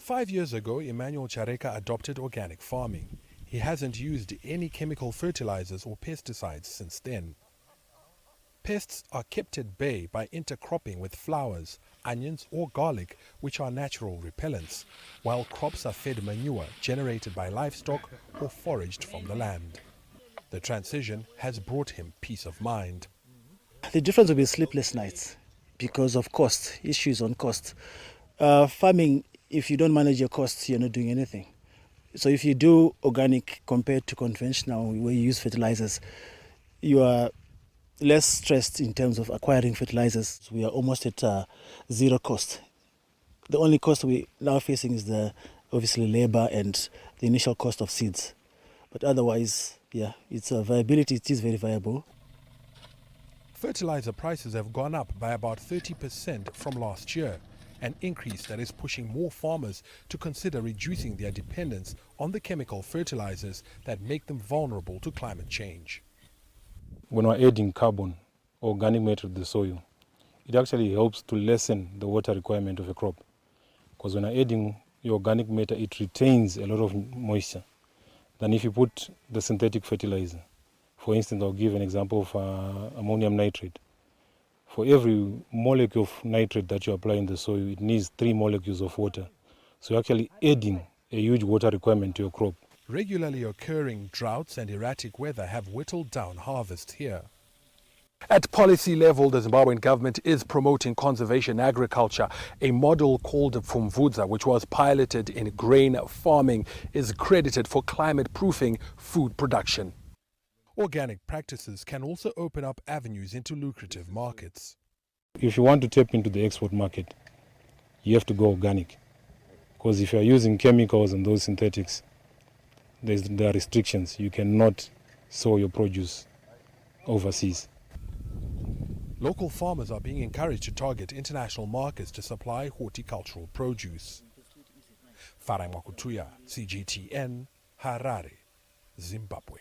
5 years ago, Emmanuel Chareka adopted organic farming. He hasn't used any chemical fertilizers or pesticides since then. Pests are kept at bay by intercropping with flowers, onions or garlic, which are natural repellents, while crops are fed manure generated by livestock or foraged from the land. The transition has brought him peace of mind. The difference will be sleepless nights because of cost, issues on cost. Farming, if you don't manage your costs, you're not doing anything. So if you do organic compared to conventional, where you use fertilizers, you are less stressed in terms of acquiring fertilizers. We are almost at zero cost. The only cost we now facing is obviously labor and the initial cost of seeds. But otherwise, yeah, it's a viability. It is very viable. Fertilizer prices have gone up by about 30% from last year, an increase that is pushing more farmers to consider reducing their dependence on the chemical fertilizers that make them vulnerable to climate change. When we're adding carbon, organic matter to the soil, it actually helps to lessen the water requirement of a crop. Because when we're adding your organic matter, it retains a lot of moisture than if you put the synthetic fertilizer. For instance, I'll give an example of ammonium nitrate. For every molecule of nitrate that you apply in the soil, it needs 3 molecules of water. So you're actually adding a huge water requirement to your crop. Regularly occurring droughts and erratic weather have whittled down harvest here. At policy level, the Zimbabwean government is promoting conservation agriculture. A model called Pfumvudza, which was piloted in grain farming, is credited for climate-proofing food production. Organic practices can also open up avenues into lucrative markets. If you want to tap into the export market, you have to go organic. Because if you're using chemicals and those synthetics, there are restrictions. You cannot sow your produce overseas. Local farmers are being encouraged to target international markets to supply horticultural produce. Farai Mwakutuya, CGTN, Harare, Zimbabwe.